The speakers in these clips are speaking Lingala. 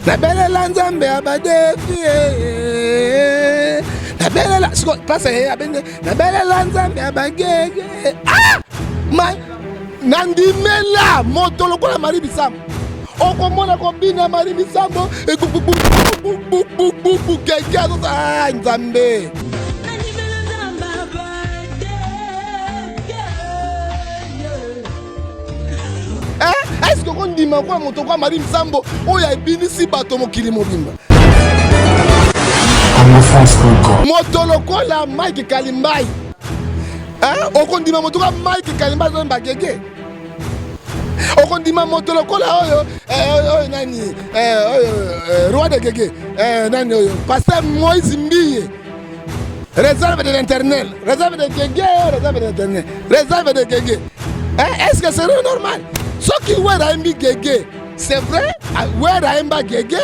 Na belela nzambe abadefi. Na belela siko pasa he abende. Na belela nzambe abagege. Ah! Man nandimela moto lokola mari bisambo. Okomona kombina mari bisambo e keke za nzambe. Est-ce que on dit quoi moto kwa mari bisambo oya ebinisi bato mokili mobimba. Moto lokola Mike Kalimbai. Okondima moto kwa Mike Kalimbai zo mbagege. Okondima moto lokola oyo nani roi de gege nani oyo pasteur Moïse Mbiye. Réserve de l'internel, réserve de gege, réserve de l'internel, réserve de gege. Est-ce que c'est normal? Ce qui ouais Raimbi gege, c'est vrai? Ouais Raimba gege,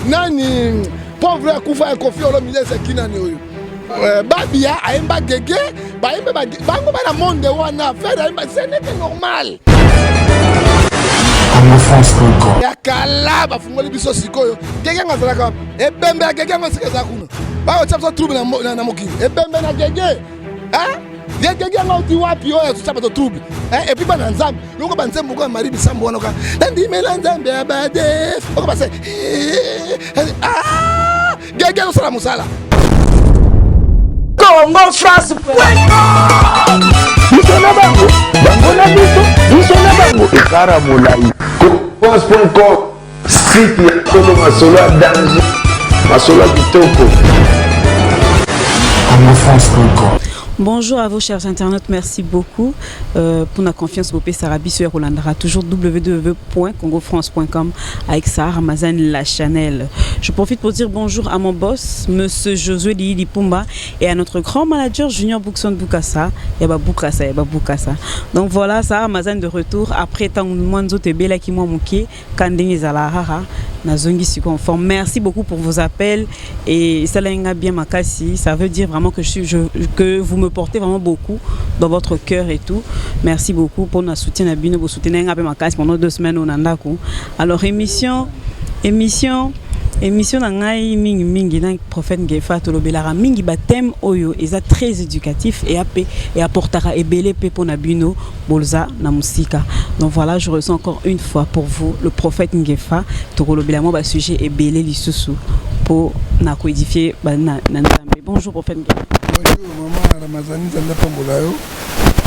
nani pauvre Koufa Kofi Olomide c'est qui nani oyo? Babia Aimba gege, Baimba bango bana monde wana faire Aimba, ce n'est pas normal. Ya kala bafungoli biso sikoyo gege ngazalaka ebembe ya gege ngosika za kuna ba chapso trouble na mokili ebembe na gege gege ngauti wapi oyo chapa to trouble et puis bana nzambe loko banzembo ko mari bisambo wana ka ndimela nzambe abade oko base gege no sala musala Congo France Misona bango na biso misona bango ekara molai France.com site ya tolo masolo ya danger masolo ya kitoko France.com. Bonjour à vous chers internautes, merci beaucoup pour la confiance au Sarabie sur Rolandra, toujours www.congofrance.com avec Sarah Ramazan la Chanel. Je profite pour dire bonjour à mon boss, monsieur Josué Lili Pumba, et à notre grand manager Junior Boukson Boukassa, Yaba Boukassa. Donc voilà, Sarah Ramazan de retour après tant de Tebela qui m'a manqué, Kandini Zalahara. Merci beaucoup pour vos appels et ça l'a bien makasi. Ça veut dire vraiment que vous me portez vraiment beaucoup dans votre cœur et tout. Merci beaucoup pour notre soutien à Bino, vous soutenez un peu makasi pendant 2 semaines au Nandaku. Alors émission nangai mingi na prophète Ngefa tolobelara mingi batem oyo eza très éducatif et apportera ebele pe pour na bino bolza na musika. Donc voilà, je ressens encore une fois pour vous le prophète Ngefa tolobela mo ba sujet ebele lisusu pour na coédifier na nzambe. Bonjour prophète Ngefa. Bonjour maman Ramazani Zanda Pambolayo.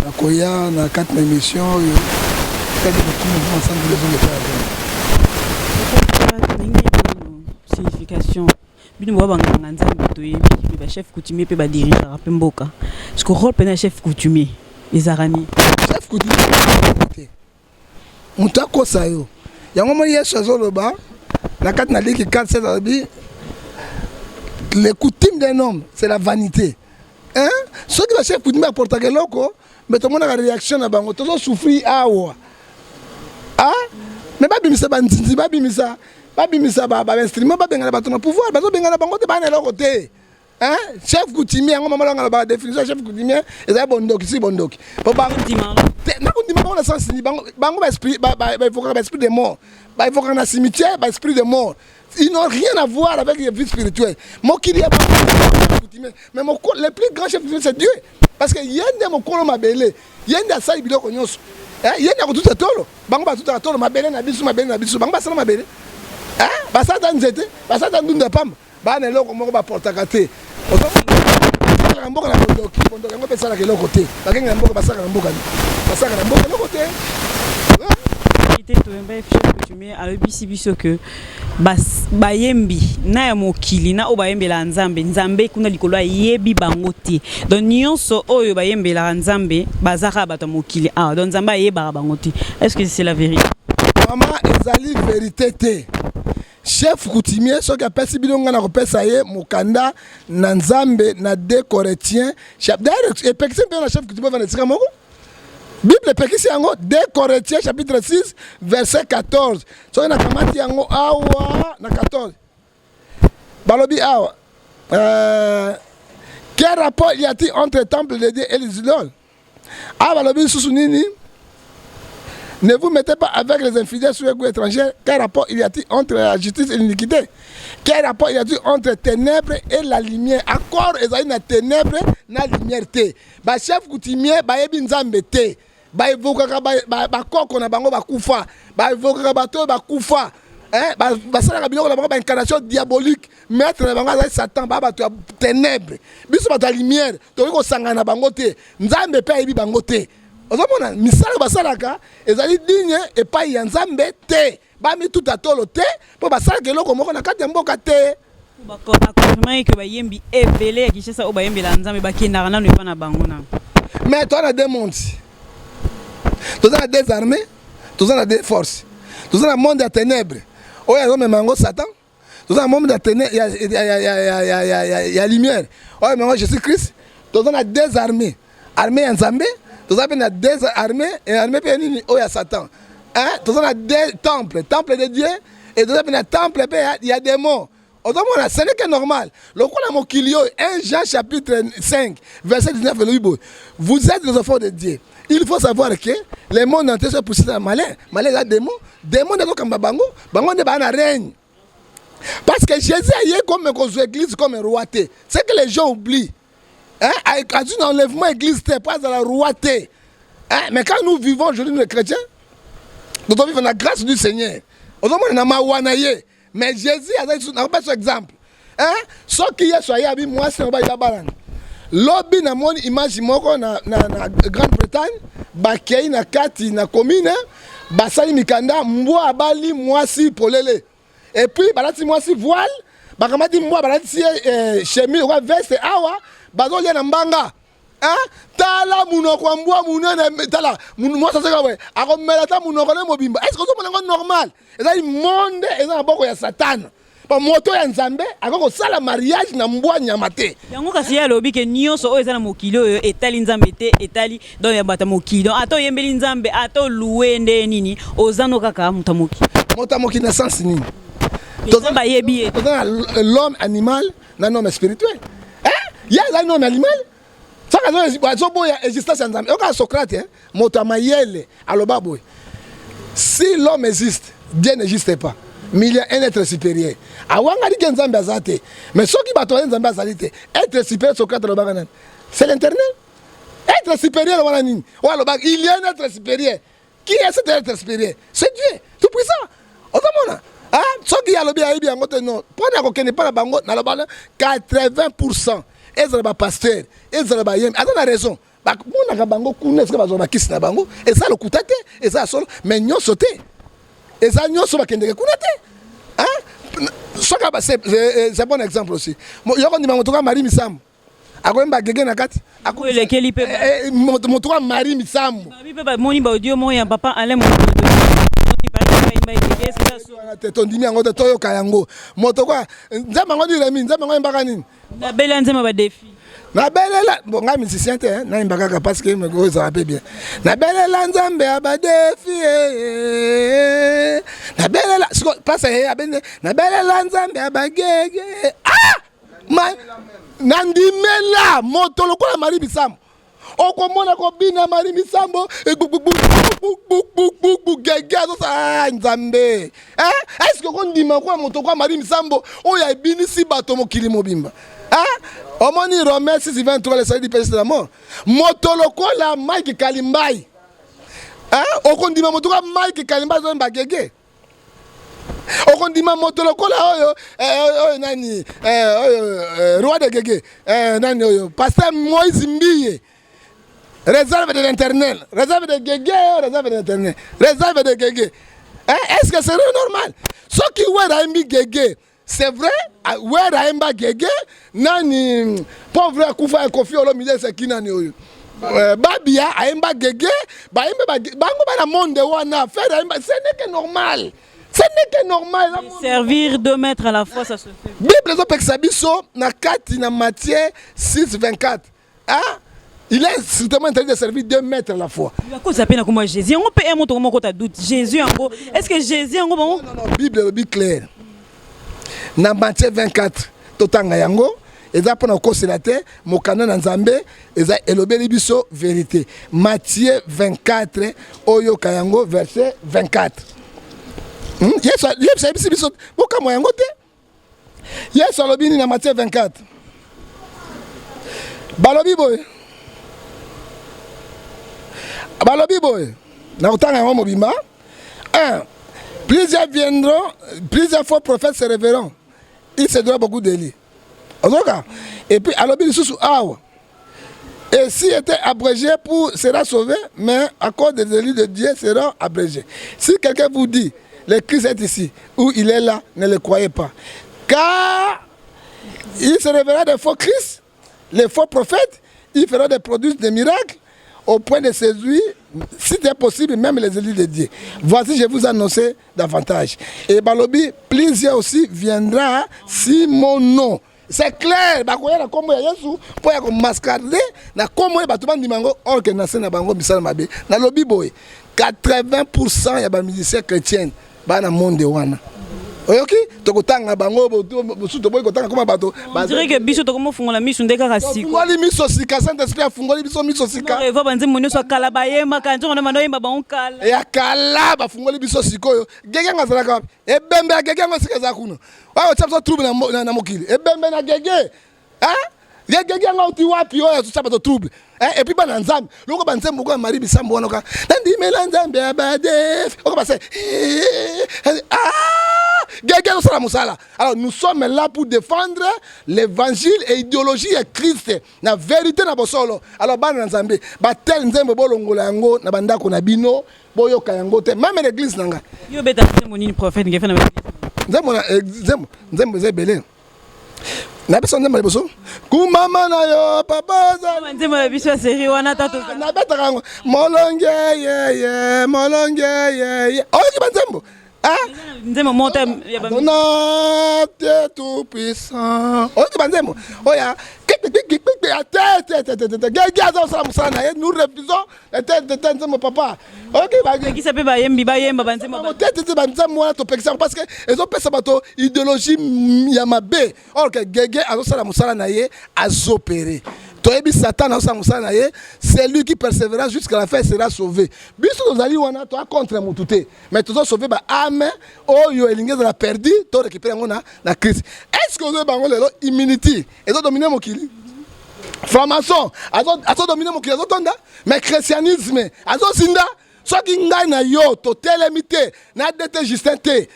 Na koya na 4 émissions yo. Kadi tout ensemble les hommes de signification bino banganga nzambe toyebi ba chef coutumier pe ba dirigeant pe mboka ce que rôle pena chef coutumier les arani chef coutumier mutako sayo yango mo yeso azoloba na kat na liki 4 7 les coutumes d'un homme c'est la vanité ce que le chef coutumier apporte que loko mais tout le monde a réaction na bango to souffrir awa mais ba bimisa banzinzi ba bimisa babimisa ba instrument ba bengala bato na pouvoir bazo bengala bango te bana loko te chef coutumier ngo mama ngala ba définition chef coutumier eza bondoki si bondoki po ba ndima na kundima ko na sens ni bango ba esprit ba évoquer ba esprit de mort ba évoquer na cimetière ba esprit de mort ils n'ont rien à voir avec les vies spirituelles mokili ya coutumier mais le plus grand chef coutumier c'est Dieu parce que yende mokolo mabele yende asali biloko nyonso yende ko tout tolo bango ba tout tolo mabele na biso bango ba sala mabele basata nzete basata ndunda pamba bana eloko moko baportaka te ozosalaka mboka na bondoki yango mpe esalaka eloko te bakengela mboka basaka na mboka eloko te alobisi biso ke bayembi na ya mokili na oyo bayembela nzambe kuna likolo ayebi bango te donc nyonso oyo bayembelaka nzambe bazaka bato ya mokili donc nzambe ayebaka bango te. Est-ce que c'est la vérité? Maman ezali vérité te. Chef coutumier ce qui a perçu bilonga na kopesa ye mokanda na nzambe na 2 Corinthiens d'ailleurs epekisi mpe na chef coutumier va nesika moko Bible epekisi yango 2 Corinthiens chapitre 6 verset 14 soki na kamati yango awa na 14 balobi awa quel rapport y a-t-il entre le temple de Dieu et les idoles balobi susu nini Ne vous mettez pas avec les infidèles sur les goûts étrangers. Quel rapport il y a-t-il entre la justice et l'iniquité? Quel rapport il y a-t-il entre ténèbres et la lumière? Encore, il y a une ténèbres et la lumière. Ba chef coutumier, ba yebi nzambe te. Ba evokaka ba koko na bango ba kufa. Ba evokaka bato ba kufa. Ba sala biloko na bango ba incarnation diabolique. Maître na bango za Satan ba bato ya ténèbres. Biso bato ya lumière. To ko sangana bango te. Nzambe pe yebi bango te. Ozomona misala basalaka ezali digne epai ya Nzambe te. Bami tout atolo te po basala keloko moko na kati ya mboka te. Confirmer que bayembi evele ki chesa o bayembi la Nzambe bakendaka na ne pas na bango na. Mais toi on a deux mondes. Toi on a des armées, toi on a des forces. Toi on a monde de ténèbres. Oya zo memango Satan. Toi on a monde de ténèbres, il y a lumière. Oya memango Jésus-Christ. Toi on a des armées. Armée Nzambe. Tous on a des armées et armées pénines où il y a Satan. Hein? Tous on a des temples, temple de Dieu et tous on a temple il y a des mots. Ce n'est que normal. Le Coran 1 Jean chapitre 5 verset 19 vous êtes les enfants de Dieu. Il faut savoir que les mondes entiers sont poussés à malin. Malin a des mots. Des mots sont comme Bango. Bango n'est pas un règne. Parce que Jésus a comme une église comme un roi. C'est que les gens oublient. Avec un enlèvement église, pas dans la royauté. Mais quand nous vivons aujourd'hui, nous les chrétiens, nous devons vivre dans la grâce du Seigneur. Mais Jésus a pas son exemple. Ce qui est soyez avec moi, c'est un balan. Lobby na mon image moko na Grande-Bretagne, bakei na kati na commune, basali mikanda mbwa abali mwasi polele. Et puis balati mwasi voile, bakamati mbwa balati chemise ou veste awa. Bazo lia na mbanga. Tala munoko mbwa munene tala moi ça c'est quoi akomela ta munoko na mobimba. Est-ce que c'est normal? Ezali monde eza boko ya Satan. Ba moto ya Nzambe akoko sala mariage na mbwa nyama te. Yango kasi ya lobi ke nyonso o eza na mokili oyo etali Nzambe te etali don ya bata mokili. Ato yembeli Nzambe ato luende nini ozano kaka mutamoki. Mutamoki na sens nini? Tozamba yebi. L'homme animal na homme spirituel. Il y a un homme animal. Ça existence en Nzambe. Oka Socrate, moto mayele alobaboy. Si l'homme existe, Dieu n'existe pas. Mais il y a un être supérieur. Awanga di Nzambe azate. Mais ceux qui battent Nzambe azalite, être supérieur Socrate alobaga. C'est l'internel. Être supérieur wanani. Il y a un être supérieur. Qui est cet être supérieur? C'est Dieu, tout puissant. Otamona. Ceux qui a le bien bien non. Pendant qu'on n'est pas la bango, na la 80%. Ezra ba pasteur, ezra ba yem. Attends, raison. Ba mona ka bango kuna ska bazo ba kisi na bango. Eza lo kutate, eza solo, mais nyo sote. Eza nyo so ba kendeke kuna te. Soka ba c'est bon exemple aussi. Yoko ndi motoka Marie Misambo. Akoyemba gege na kati. Akoyele keli pe. Motoka Marie Misambo. Ba bi pe ba moni ba audio mo ya papa Alain mo. Tondimi yango toyo kayango motokwa nzamba ngo ni remi nzamba ngo mbaka nini na bela nzema ba défi na belela bon nga musicien te na mbaka ka parce que me go ça va bien na belela nzambe ba défi na belela place ya bene na belela nzambe ba gege nandimela moto lokola Marie Misambo okomona ko bina Marie Misambo gege ça Nzambe est-ce que on dit quoi moto kwa Marie Misambo o ya bini si bato mokili mobimba omoni Romains 6:23 le salut du péché de la mort moto lokola Mike Kalimbai okondima moto kwa Mike Kalimbai zo mba gege okondima moto lokola oyo nani roi de gege nani oyo pasteur Moïse Mbiye. Réserve de l'éternel. Réserve de Gégé, réserve de l'éternel. Réserve de Gégé. Est-ce que c'est normal? Ce qui est Raimbi Gégé, c'est vrai? Ouais, Raimba Gégé, nani pauvre Koufa et Kofi Olomide, c'est qui nani? Babia, Aimba Gégé, Bango Bana Monde Wana, faire Aimba, ce n'est que normal. Ce n'est que normal. Servir 2 mètres à la fois, ça se fait. Bible Zopexabiso, na 4, na Matthieu 6:24. Il est strictement interdit de servir 2 mètres à la fois. Jésus, on peut un doute. Jésus, est-ce que Jésus en gros? Non, Bible est claire. Dans Matthieu 24, Totanga Yango, eza pona kosela te mokanda na nzambe eza elobeli biso vérité. Matthieu 24 oyo kayango verset 24. Yesu ayebisi biso bokamwa yango te. Yesu alobi nini na Matthieu 24? Balobi boye na kotanga yango mobimba. 1. Plusieurs viendront, plusieurs faux prophètes se révéleront. Il se doit beaucoup d'Élie. Et puis, alors, et si était abrégé sera sauvé, mais à cause des élus de Dieu sera abrégé. Si quelqu'un vous dit, le Christ est ici, ou il est là, ne le croyez pas. Car il se révélera des faux Christ, les faux prophètes, ils feront des produits, des miracles, au point de séduire, si c'est possible, même les élus de Dieu. Voici, je vous annonce davantage. Et Balobi, plusieurs aussi viendra si mon nom. C'est clair, bakoya na kombo ya Yesu po ya ko mascarder na kombo ya batu bandi mango or que na sena bango bisala mabe. Na lobi boy, 80% ya ba musiciens chrétiens ba na monde wana. Oyoki tokotanga bango bosu to boy kotanga koma bato. On dirait que biso to komo fungola miso ndeka kasi. Fungoli miso sika Saint Esprit afungoli biso miso sika. Eva banze monyo so kala bayema kanjo na mano yemba ba kala. Ya kala ba fungoli biso sikoyo. Gege ngazala ka. Ebembe gege ngosika za kuno. Wa chapso trouble na mokili. Ebembe na gege. Gege ngauti wapi oya so chapso trouble. Et puis bana nzambe. Loko banzembo ko mari bisambo wonoka. Ndandi mela nzambe abadef. Oko base. Alors nous sommes là pour défendre l'évangile et l'idéologie de Christ, la vérité na bosolo. Alors ban nzambe, ba tel nzembo bolongola yango na bandako na bino, boyoka yango te même l'église nanga. Yo beta nzembo ni prophète ngefa na nzembo zebele. Na beso nzembo boso. Kumama na yo papa za nzembo ya biso série wana tato. Na beta kango molonge ye molonge ye. Oyo ba nzembo. Nzembo monte ya ba Donate tout puissant. Oyo banzembo. Oya nous refusons nzembo papa. OK qui s'appelle bayemba banzembo. Banzembo to pekisa parce que ezo pesa bato idéologie ya mabe. Or que gege azosala musala na ye azopérer. Satan c'est lui qui persévérera jusqu'à la fin sera sauvé. Biso tozali wana to contre mutute. Mais tozo sauver ba âme oyo elinge za perdu to récupérer ngona na Christ. Est-ce que vous avez lelo immunity? Ezo dominer mokili. Franc-maçon, azo dominer mokili azo tonda. Mais christianisme, azo sinda. Soki ngai na yo to telemité na dete Justin te.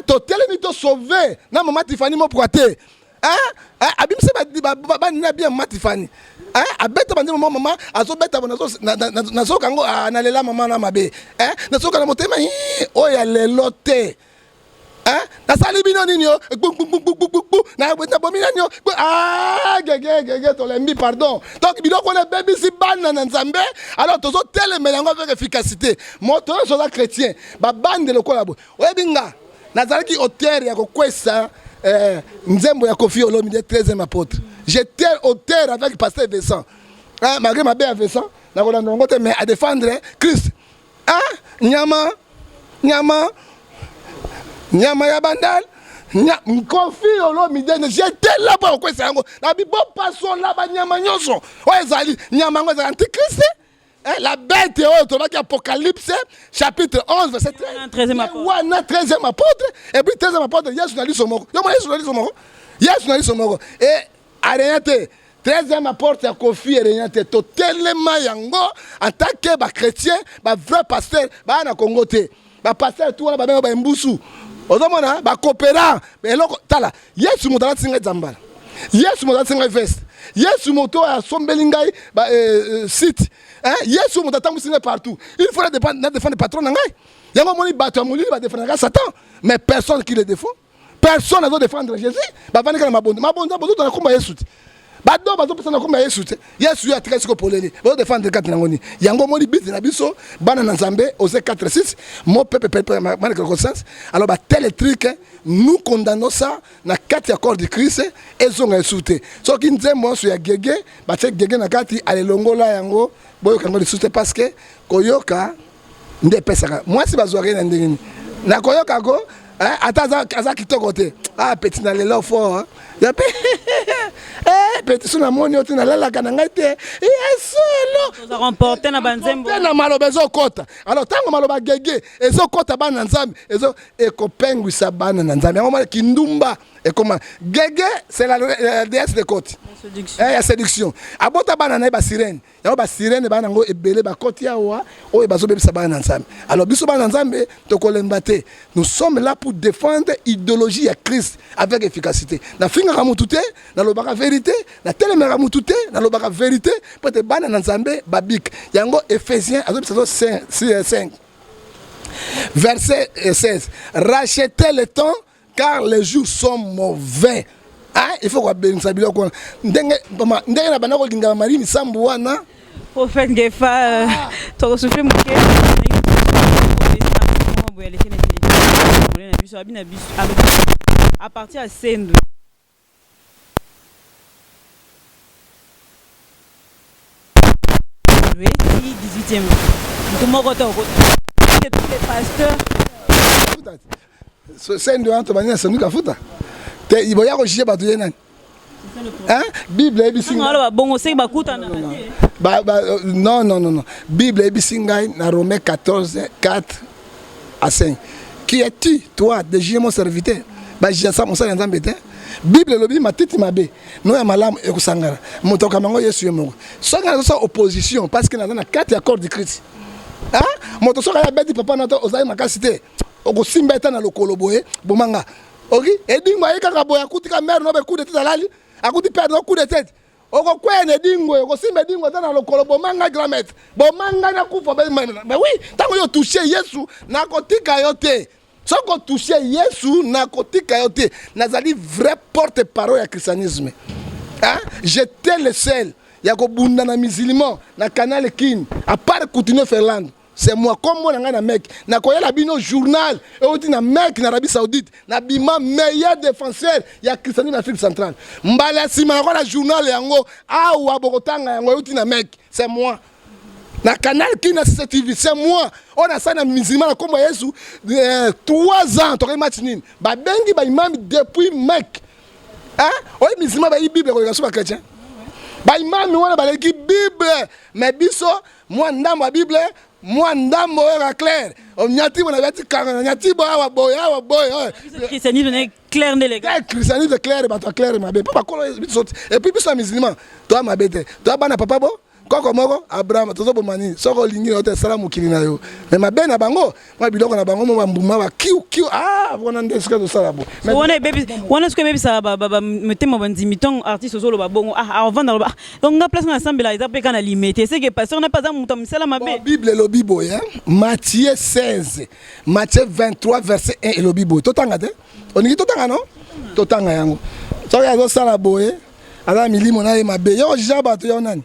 To telemité sauver na maman Tiffany mo poité. Abimse ba nina bien matifani abeta bande maman azo beta na so kango na lela maman na mabe na so kana motema oya lelo te na sali bino nini yo na beta bomina nyo gege to lembi pardon donc bino ko le baby si bana na nzambe alors tozo tele melango avec efficacité moto so za chrétien ba bande le kolabo oyebinga nazalaki auteur ya kokwesa Nzembo ya Kofi Olomide 13e apôtre. J'étais auteur avec pasteur Vincent. Malgré ma belle Vincent, mais à défendre Christ. Nyama ya bandal. Kofi Olomide, j'étais là pour quoi ça ngo. Na bi bon passion là ba nyama nyonso. Ouais zali nyama ngo za antichrist. La bête est Apocalypse, chapitre 11, verset 13e apôtre. Et puis 13e apôtre, Yesu n'a dit son mot. Yesu n'a dit son mot. Et Ariate, 13e apôtre, à Kofi Ariate, totalement yango, en tant que chrétien, vrai pasteur, na Congo te. Pasteur, tout le monde va mbusu. Ozomona, coopérant. Mais là, tala, Yesu m'a dit Zambala. Yesu m'a dit veste. Yesu moto a sombelingai site. Yesu moto tangu partout. Il faut défendre le patron nangai. Yango moni bato amuli ba défendre Satan, mais personne qui le défend. Personne ne doit défendre Jésus. Ba vani kana mabonde. Mabonde bozo na komba Yesu. Bado bazo pesa na komba Yesu. Yesu ya très ko polele. Bozo défendre kat nangoni. Yango moni bit na biso bana na Nzambe Osée 4:6. Mon peuple mal conscience. Alors ba tel truc nous condamnons ça na 4 accords de Christ et sont insultés. So ki nzembo so ya gege ba che gege na kati alelongola yango boyo kango insulté parce que koyoka nde pesaka. Moi si bazwari na ndengini. Na koyoka ko ata za kitoko te. Petit na lelo fort. petit son amoni ote na lala kana ngai te yesu ça remporter na banzembo na maloba ezokota alors tango maloba gege ezokota bana nzambe ezo ekopengwisa bana na nzambe yango kindumba ekoma gege c'est la déesse de côte ya séduction abota bana na ba sirène yango ba sirène bana ngo ebele ba côte ya wa oyo bazobebisa bana na nzambe alors biso bana na nzambe tokolemba te nous sommes là pour défendre idéologie ya Christ avec efficacité na finga mutu te na lobaka vérité na telemera mutu te na lobaka vérité pour te bana na nzambe babik yango Ephésiens 5 verset 16 rachetez le temps car les jours sont mauvais. Hein? Il faut qu'on bénisse biloko ndenge na bana ko linga mari misambu wana prophète Ngefa to souffle moké à partir à Sendo oui 18e comment tous les pasteurs Sendo anto banya sanuka futa te iboya ko jije batu yenani hein Bible ebisinga ngalo bongo se bakuta na non Bible ebisinga na Romains 14:4 à 5 qui es-tu toi de juger mon serviteur ba jija sa mosala nzambe te Bible lobi matiti mabe no ya malamu ekusangana moto kamango Yesu yemo sanga so opposition parce que na 4 accords de Christ hein moto soka ya beti papa na to ozali makasi te okosimba eta na lokolo boye bomanga oki edingo ayika boya kutika mère no be coup de tête alali akuti perdre no coup de tête oko kwene dingo okosimba dingo eta na lokolo bomanga gramette bomanga na kufa mais oui tango yo toucher Yesu na kotika yo te soko toucher Yesu na kotika yo te nazali vrai porte-parole ya christianisme hein j'étais le seul ya ko bunda na musulman na canal kin à part continuer Ferland. C'est moi, comme moi, na mec, na koya la bino journal, et on dit na mec, na Arabie Saoudite, na bima meilleur défenseur, y a Christianisme en Afrique centrale. Mbala si ma la journal yango, ah ou abogotanga yango, on dit na mec, c'est moi. Na canal qui na CCTV, c'est moi. On a ça na musulman, comme Yesu, 3 ans, t'aurais match nin. Ba bengi ba imam depuis mec. Hein? Oui, musulman ba y Bible, on regarde chrétien. Ba imam, on a ba l'équipe Bible, mais biso, moi ndam ba Bible. Moi ndambo era clair onyati bona bati kanga nyati boya boy christianisme est clair ne les gars christianisme clair ba to clair mabe papa kolo et puis biso musulman toi mabete toi bana papa bo koko moko Abraham tozo bomani soko lingi yote salamu kilina yo mais mabe na bango moi biloko na bango mo mbuma ba kiu bona ndeska to salabo mais on est ce que baby ça ba metema bandimiton artiste solo ba bongo avant dans donc na place na ensemble là ils kana limité c'est que pasteur n'a pas un mutam sala mabe Bible lo bibo ya Matthieu 16 Matthieu 23 verset 1 et lo bibo totanga te oniki totanga non totanga yango so ya zo sala boye ala milimo na ye mabe yo jaba to yo nani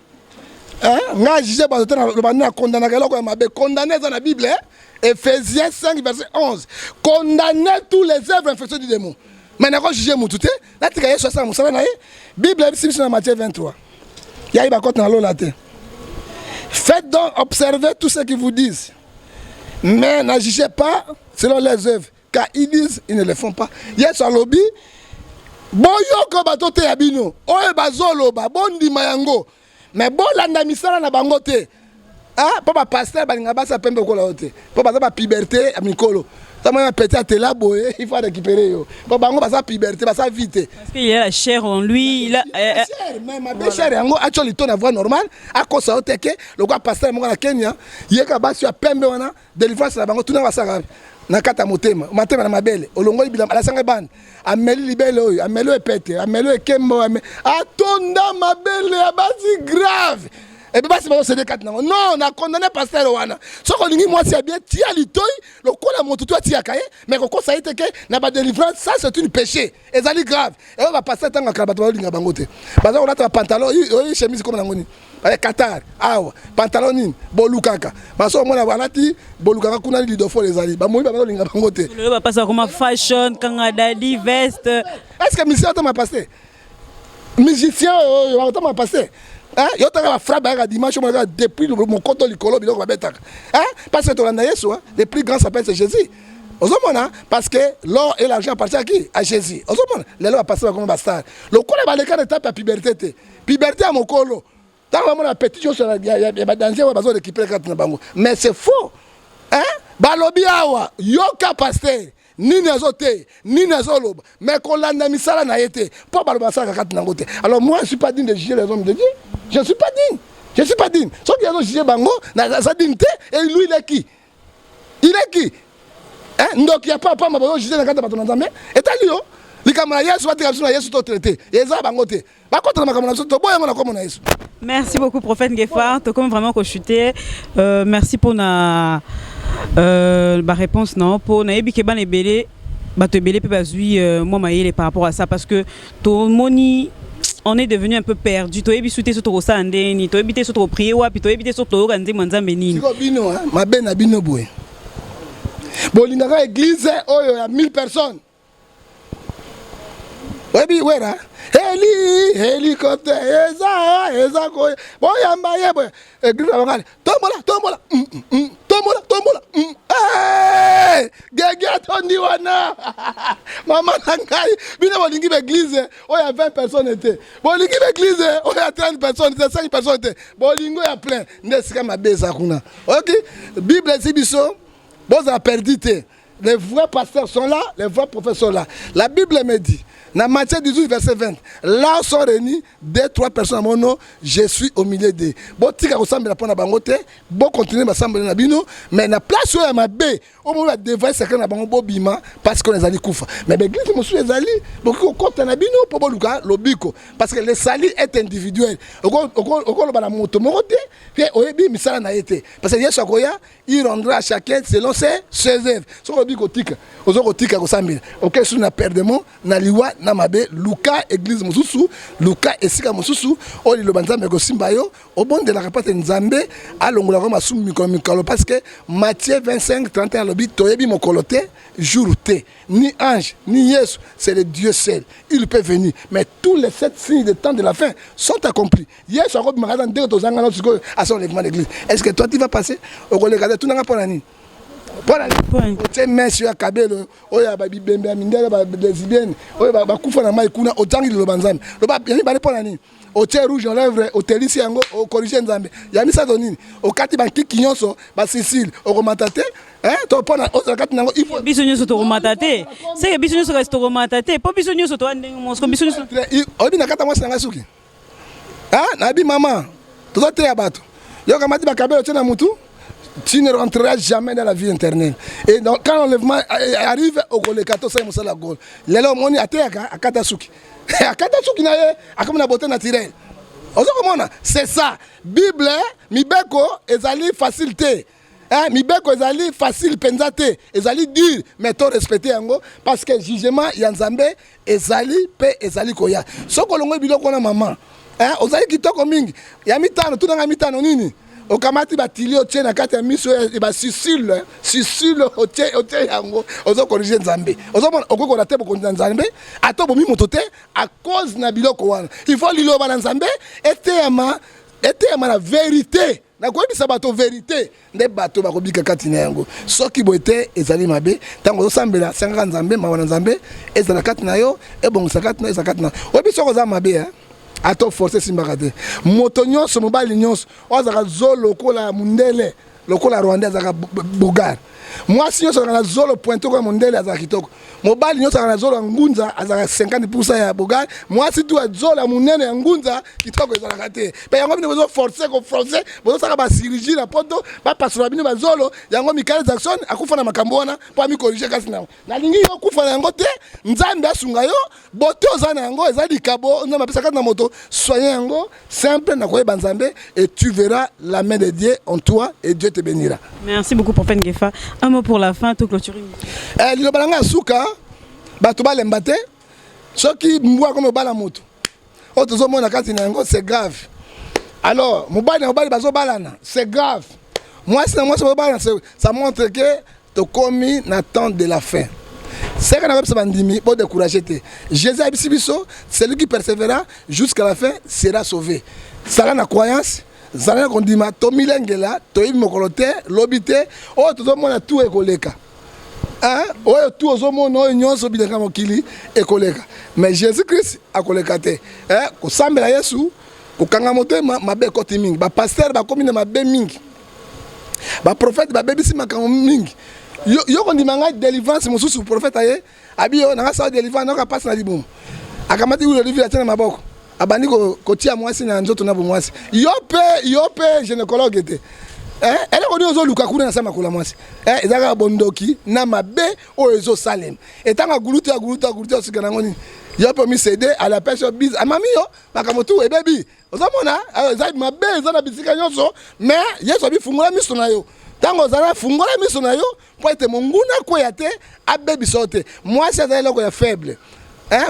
nga jije ba tena lo bana condamner keloko ya mabe condamner dans la Bible Ephésiens 5 verset 11 condamner tous les œuvres infectieuses du démon maintenant quand juger mutu te la tika Yesu ça musala na ye Bible ebisimisi na Matthieu 23 ya iba kote na lo la te faites donc observer tout ce qu'ils vous disent mais ne jugez pas selon les œuvres car ils disent ils ne le font pas Yesu alobi boyoko batote ya bino oyo bazoloba bondima yango mais bon landa misala na bango te ah papa pasteur balinga basa pembe ko la te papa za ba puberté a mikolo ça m'a pété à tela boye il faut récupérer yo papa bango basa puberté basa vite parce qu'il y a la chair en lui il a chair mais ma belle chair yango actually to na voix normale a kosa oteke le quoi pasteur mo na Kenya yeka basi ya pembe wana délivrance na bango tuna basaka na kata motema matema na mabele olongoli bila la sanga ban ameli libele oyo amelo epete amelo ekembo atonda mabele ya basi grave et puis basi ba se de kat non na condamné pasteur wana soko lingi moi c'est bien tia litoy le kola motutu tia kaye mais ko ça été que na ba délivrance ça c'est une péché ezali grave et on va passer tant ka bato linga bangote baza on a pantalon oyo chemise comme na ngoni Qatar awa pantalon nini bolukaka baso mona balati bolukaka kuna lidofo ezali ba moyi ba linga bangote le va passer comme fashion kanga dadi veste est-ce que musicien t'a passé musicien yo t'a passé hein yo t'a frappe ba dimanche mo depuis mon compte likolo biloko ba betaka hein parce que to landa Yesu le plus grand s'appelle c'est Jésus ozomona parce que l'or et l'argent appartient à qui? À Jésus. Ozomona lelo va passer comme bastar. Le kolo ba le cas de tape à puberté. Puberté à mokolo. Tant que mon appétit sur la danger va besoin d'équiper carte na bango. Mais c'est faux. Hein? Balobi awa yoka pasteur. Ni nazote, ni nazoloba. Mais qu'on l'a misala na été. Pas baloba ça carte na ngote. Alors moi je suis pas digne de juger les hommes de Dieu. Je suis pas digne. Je suis pas digne. Sauf qu'ils ont jugé bango na sa dignité et lui il est qui? Il est qui? Hein? Donc il n'y a pas ma bonne juger dans le cadre de notre et t'as lu, les camarades, ils sont traités. Ils sont bangotés. Merci beaucoup, prophète Ngefar. Tu comme vraiment chuté. Merci pour la réponse. Non, pour na Keban et Belé, te belé peut moi maïle par rapport à ça parce que ton moni. On est devenu un peu perdu. Tu as évité sur ton sandeni, tu as évité sur ton prier, puis tu as évité sur ton organisé manzameni. Ma ben a bino boué. Bon, il y a une église, il y a 1000 personnes. Oui, oui, là. Hélicoptère, Eza, bon, il y a un bail, église, tombola. Gégé, Tony Wana. Maman, Bino, l'église, il y a 20 personnes. Bon, l'église, il y a 30 personnes, 5 personnes. Bon, il y a plein. N'est-ce pas ma bêtise? Ok? Bible, c'est biso. Bon, ça a perdu. Les vrais pasteurs sont là, les vrais prophètes sont là. La Bible me dit, dans Matthieu 18, verset 20, là sont réunis 2-3 personnes à mon nom, je suis au milieu d'eux. Bon, tu as ressemblé à la bangote, bon, continuer à s'assembler dans bino, mais la place où il y a ma baie, au moment où il y a des vrais secrets dans bango bima, parce qu'on les a dit koufa. Mais l'église, je me suis les alliés, beaucoup de comptes dans bino, pour bon luka, l'obiko, parce que le sali est individuel. Au cours de la moto, puis au début, misala n'a été. Parce que Yeshua Koya, il rendra à chacun selon ses œuvres. Kotika ozokotika kosambela okesu na perdement na liwa na mabe luka église mususu luka esika mususu oli lo banzambe ko simba yo obonde la rapate nzambe alongola ko masumi mikolo parce que Matthieu 25:31 lobi toyebi mokolote jour te ni ange ni Yesu c'est le Dieu seul il peut venir mais tous les 7 signes de temps de la fin sont accomplis Yesu akobi magana ndeko tozanga na siko à son lèvement d'église est-ce que toi tu vas passer au regarder tout nanga pona nini Voilà, tu mets à Kabelo, oya babi bembe mindele ba lesbienne, oya ba kufa na mai kuna otangi lo banzambe. Lo ba bien ba pona nini? O tie rouge en lèvre, o telisi yango, o corriger nzambe. Ya misa donini. O kati ba kiki nyonso, ba Sicile, o romatate, to pona o kati nango il faut bisonyo so to romatate. C'est que bisonyo so reste romatate, pas bisonyo so to ande monsko bisonyo so. O bi na kata mwasi nanga suki. Na bi mama. To to te abato. Yo kamati ba Kabelo tena mutu. Tu ne rentreras jamais dans la vie éternelle. Et donc, quand l'enlèvement arrive au Golekato, ça y est, la Gol. L'élo, on est à Katasuki. À Katasuki, il y a comme la beauté naturelle. C'est ça. Bible, Mibeko, ezali facilité. Mibeko, ezali facile, penzate. Ezali dire, mais to respecter yango. Parce que jugement, yanzambe, ezali, pe, ezali koya. So kolongo biloko na maman. Ozali kitoko mingi. Yamitano, tout dans mitano nini. Au kamati batili otie na kati ya miso e ba Sicile otie yango ozo corriger nzambe ozo mona okoko na tebo konza nzambe atobo mi motote à cause na biloko wana il faut lilo ba nzambe etema la vérité na ko bisa bato vérité nde bato ba kobika kati na yango soki boete ezali mabe tango ozo sambela sanga nzambe mawana nzambe ezala kati na yo e bon sakati na ezakati na obiso ko za mabe ato forcer simbakate moto nyonso mobali nyonso ozaka zo lokola mundele lokola Rwanda azaka Bogar mwasi nyonso azaka zolo pointe kwa mundele azaka kitoko mobali nyonso azaka zolo ngunza azaka 50% ya Bogar mwasi tu azola munene ya ngunza kitoko ezalaka te pe yango bino bozo forcer ko forcer bozo saka ba chirurgie na poto ba pasura bino ba zolo yango Michael Jackson akufa na makambo wana po mi corriger kasi na lingi yo kufa na yango te nzambe asunga yo boto ozana yango ezali kabo nzambe apesa kati na moto soyez yango simple na koyeba nzambe et tu verras la main de Dieu en toi et Dieu te bénira. Merci beaucoup prophète Ngefa. Un mot pour la fin, tout clôturer. Le balanga souka bato balembate soki mbwa comme bala moto. Otozo mona kati na yango c'est grave. Alors, mobali bazo balana, c'est grave. Moi ça montre que tu commis l'attente de la fin. C'est qu'on a besoin pour décourager. Jésus a dit celui qui persévérera jusqu'à la fin sera sauvé. Ça a la croyance. Zana kondima to milengela to imokolote lobite o to mona tout ekoleka oyo tout ozomona oyo nyonso bilanga mokili ekoleka mais Jésus-Christ akoleka te kosambela Yesu kokanga motema mabe koti mingi bapaster bakomi na mabe mingi baprofete babebisi makambo mingi yo kondima ngai délivrance mosusu prophète aye abi yo nanga sa délivrance nanga passe na libumu akamati ulo livre atena maboko abandi kotia mwasi na nzoto na bomwasi yo pe gynécologue te elle ko ozo luka kuna na sama kola mwasi ezaka bondoki na mabe ozo salem etanga guluta osikana ngoni yo pe mi céder à la personne bise amami yo bakamotu ebebi ozamona za mabe ezana bisika nyonso mais yeso bi fungula miso na yo tango zana fungula miso na yo po ete monguna ko ya te abebi sote mwasi azali loko ya faible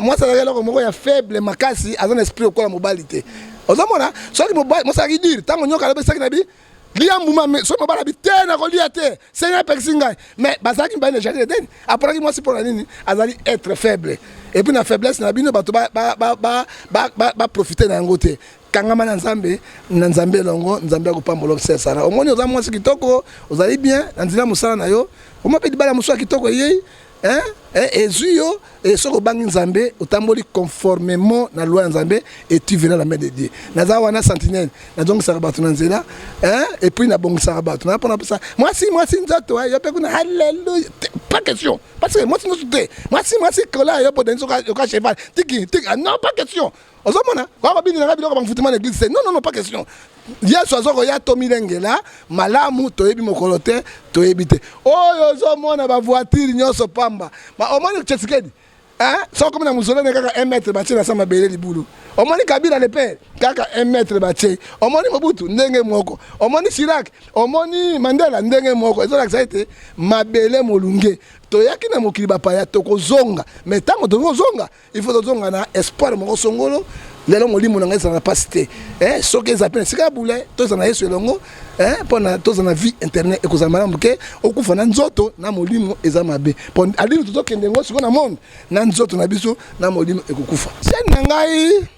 mwasi azali loko moko ya faible makasi azana esprit okola mobilité ozamona soki mosaki dire tango nyoka lobe saki na bi liya mbuma so mobala bitena ko liya te seigneur pexinga mais bazaki mbane jardin den après moi c'est pour la nini azali être faible et puis na faiblesse na bino bato ba profiter na ngote kangama na nzambe longo nzambe akopambola sesara omoni oza mwasi kitoko ozali bien nzila musala na yo omope dibala muswa kitoko yei ezuyo et soko bangi nzambe otamboli conformément na loi nzambe et tu verras la main de Dieu naza wana sentinelle na donc sarabatu na nzela et puis na bon sarabatu na pona ça moi si nzato yo pe kuna alléluia pas question parce que moi si nous te moi si kola yo po denso ka cheval tiki non pas question ozomona kwa bini na biloko bangfutima na église non pas question Yesu azoko ya tomilengela malamu toyebi mokolote toyebi te oyo ozomona ba voiture nyonso pamba ma omoni Tshisekedi so comme na muzolene kaka 1 mètre batie na sama bele libulu omoni Kabila le père kaka 1 mètre batie omoni Mobutu ndenge moko omoni Chirac omoni Mandela ndenge moko ezola exaite mabele molunge toyaki na mokili bapaya tokozonga mais tango tokozonga il faut tozonga na espoir moko songolo lelo molimo na ngeza na pasité soki ezapena sika bule tozana Yesu elongo pona tozana vie internet ekozamala mbuke okufa na nzoto na molimo ezamabe pon alini tozokende ngo siko na monde na nzoto na biso na molimo ekokufa sen na ngai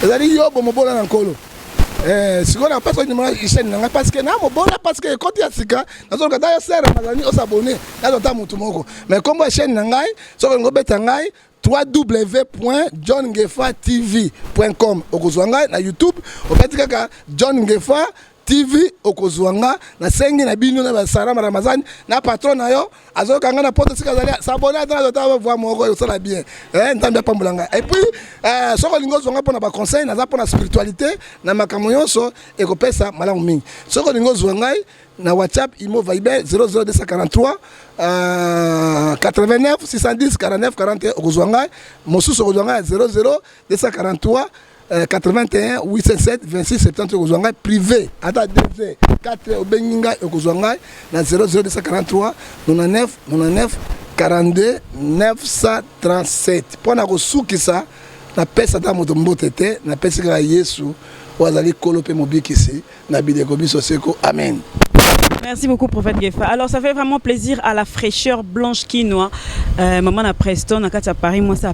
ezali yobo mobola na nkolo siko na paso ni mwa chaîne na ngai parce que na mobola parce que koti ya sika nazoka da sera mazani osabone na tota mutu moko mais comme chaîne na ngai soko ngo beta ngai www.johnngefatv.com okozwanga na YouTube opeti kaka John Ngefa TV okozwanga na sengi na bino na basara Ramazani na patron na yo azokanga na poto sika zali s'abonner dans le voir moko ça la bien ntambe pambulanga et puis soko lingo zwanga pona ba conseil na za pona spiritualité na makambo nyonso ekopesa malamu mingi soko lingo zwanga na WhatsApp imo Viber 00243 89 610 49 41 okozwanga mosusu okozwanga 00243 81 807 26 70 okozwanga privé ata 2 4 obenginga okozwanga na 00243 99 99 42 937 pona kosukisa na pesa ta moto mbote te na pesa ka Yesu wazali kolope mobikisi na bideko biso seko amen. Merci beaucoup, prophète Ngefa. Alors, ça fait vraiment plaisir à la fraîcheur blanche quinoa. Maman à Preston, à Katia Paris, moi ça a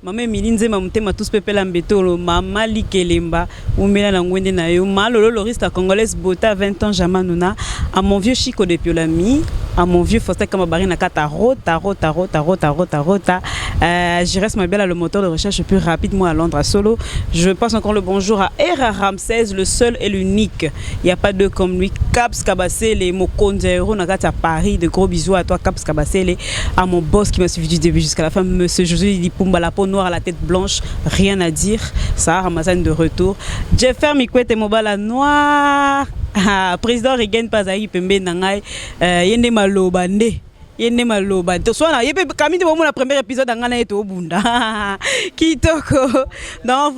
maman milinze mamutema tous pepela mbetolo mama likelemba umela na ngwende na yo malolo loriste congolaise bota 20 ans jamanuna à mon vieux Chico de Piolami à mon vieux Faustin Kamabari na kata rota je reste ma belle le moteur de recherche le plus rapide moi à Londres à Solo. Je passe encore le bonjour à Era Ramsès, le seul et l'unique, il y a pas deux comme lui. Caps Kabasele Mokondero na kata Paris, de gros bisous à toi Caps Kabasele, à mon boss qui m'a suivi du début jusqu'à la fin, monsieur Josué Dipumba la peau noire à la tête blanche, rien à dire. Ça Ramazan de retour. Jeffer Mikwete Mobala noir. Président Regen Pazaï Pembe Nangai Yende Malobande. Yende Maloba. Toswana yebe kami de la premier épisode ngana eto bunda. Kitoko. Donc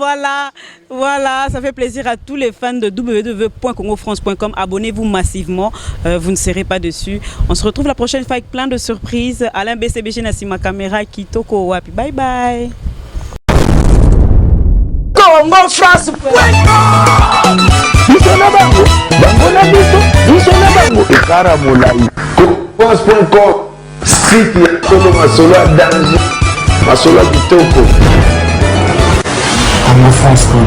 voilà, ça fait plaisir à tous les fans de www.congofrance.com. Abonnez-vous massivement, vous ne serez pas dessus. On se retrouve la prochaine fois avec plein de surprises. Alain BCBG Nassima Caméra Kitoko Wapi. Bye bye. CongoFrance.com. CongoFrance.com. Site ya Kolo Masolo ya danger, Masolo ya kitoko. CongoFrance.com.